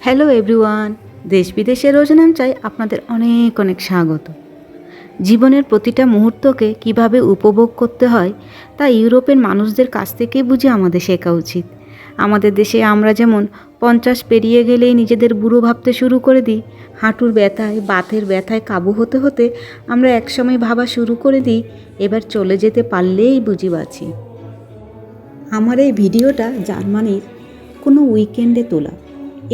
Hello everyone, দেশ বিদেশের রোজনাম চাই আপনাদের অনেক অনেক স্বাগত। জীবনের প্রতিটা মুহূর্তকে কিভাবে উপভোগ করতে হয় তা ইউরোপের মানুষদের কাছ থেকেই বুঝে আমাদের শেখা উচিত। আমাদের দেশে আমরা যেমন 50 পেরিয়ে গেলেই নিজেদের বুড়ো ভাবতে শুরু করে দিই, হাঁটুর ব্যথায় বাতের ব্যথায় কাবু হতে হতে আমরা একসময় ভাবা শুরু করে দিই এবার চলে যেতে পারলেই বুঝি বাঁচি। আমার এই ভিডিওটা জার্মানির কোনো উইকেন্ডে তোলা।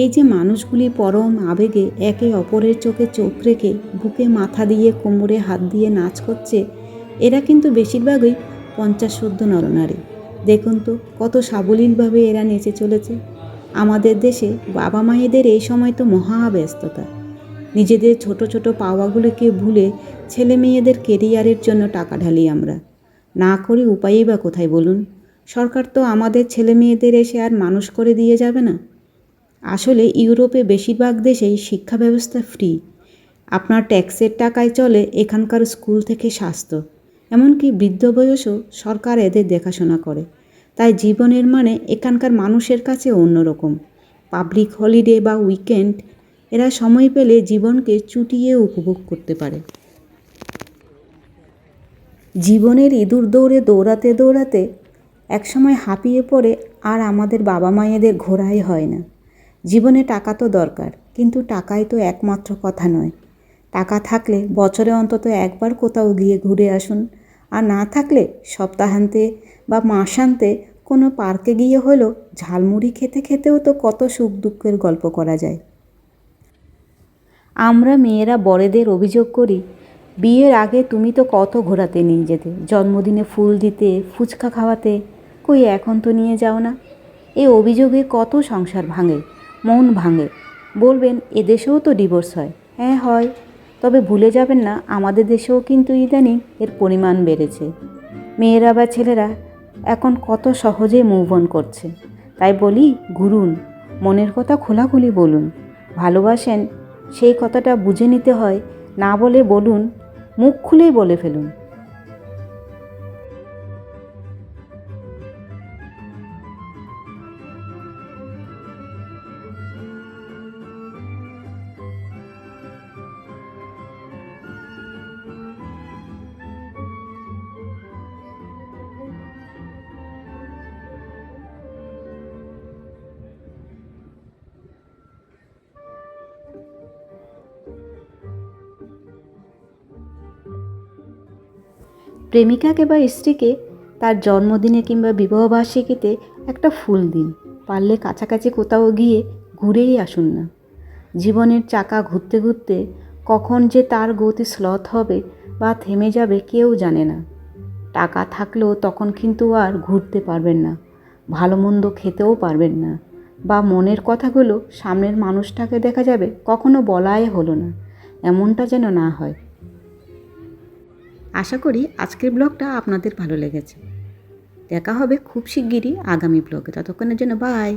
এই যে মানুষগুলি পরম আবেগে একে অপরের চোখে চোখ রেখে বুকে মাথা দিয়ে কোমরে হাত দিয়ে নাচ করছে, এরা কিন্তু বেশিরভাগই 50 নরনারী। দেখুন তো কত সাবলীলভাবে এরা নেচে চলেছে। আমাদের দেশে বাবা মায়েদের এই সময় তো মহা ব্যস্ততা, নিজেদের ছোট ছোট পাওয়াগুলোকে ভুলে ছেলে মেয়েদের কেরিয়ারের জন্য টাকা ঢালি আমরা। না করে উপায়ই বা কোথায় বলুন? সরকার তো আমাদের ছেলে মেয়েদের এসে আর মানুষ করে দিয়ে যাবে না। আসলে ইউরোপে বেশিরভাগ দেশেই শিক্ষা ব্যবস্থা ফ্রি। আপনার ট্যাক্সের টাকায় চলে এখানকার স্কুল থেকে স্বাস্থ্য, এমনকি বৃদ্ধ বয়সেও সরকার এদের দেখাশোনা করে। তাই জীবনের মানে এখানকার মানুষের কাছে অন্যরকম। পাবলিক হলিডে বা উইকেন্ড এরা সময় পেলে জীবনকে চুটিয়ে উপভোগ করতে পারে। জীবনের ইঁদুর দৌড়ে দৌড়াতে দৌড়াতে একসময় হাঁপিয়ে পড়ে আর আমাদের বাবা মায়েদের ঘোরাই হয় না। জীবনে টাকা তো দরকার, কিন্তু টাকাই তো একমাত্র কথা নয়। টাকা থাকলে বছরে অন্তত একবার কোথাও গিয়ে ঘুরে আসুন, আর না থাকলে সপ্তাহান্তে বা মাসান্তে কোনো পার্কে গিয়ে হলো ঝালমুড়ি খেতে খেতেও তো কত সুখ দুঃখের গল্প করা যায়। আমরা মেয়েরা বড়দের অভিযোগ করি, বিয়ের আগে তুমি তো কত ঘোরাতে নিয়ে যেতে, জন্মদিনে ফুল দিতে, ফুচকা খাওয়াতে, কই এখন তো নিয়ে যাও না। এই অভিযোগে কত সংসার ভাঙে, মন ভাঙে। বলবেন এদেশেও তো ডিভোর্স হয়। হ্যাঁ হয়, তবে ভুলে যাবেন না আমাদের দেশেও কিন্তু ইদানিং এর পরিমাণ বেড়েছে। মেয়েরা বা ছেলেরা এখন কত সহজে মুভ অন করছে। তাই বলি ঘুরুন, মনের কথা খোলাখুলি বলুন। ভালোবাসেন সেই কথাটা বুঝে নিতে হয়, না বলে বলুন, মুখ খুলেই বলে ফেলুন। প্রেমিকাকে বা স্ত্রীকে তার জন্মদিনে কিংবা বিবাহবার্ষিকীতে একটা ফুল দিন। পারলে কাছাকাছি কোথাও গিয়ে ঘুরেই আসুন না। জীবনের চাকা ঘুরতে ঘুরতে কখন যে তার গতি স্লথ হবে বা থেমে যাবে কেউ জানে না। টাকা থাকলেও তখন কিন্তু আর ঘুরতে পারবেন না, ভালো মন্দ খেতেও পারবেন না, বা মনের কথাগুলো সামনের মানুষটাকে দেখা যাবে কখনো বলাই হলো না, এমনটা যেন না হয়। আশা করি আজকের ব্লগটা আপনাদের ভালো লেগেছে। দেখা হবে খুব শিগগিরই আগামী ব্লগে। ততক্ষণের জন্য বাই।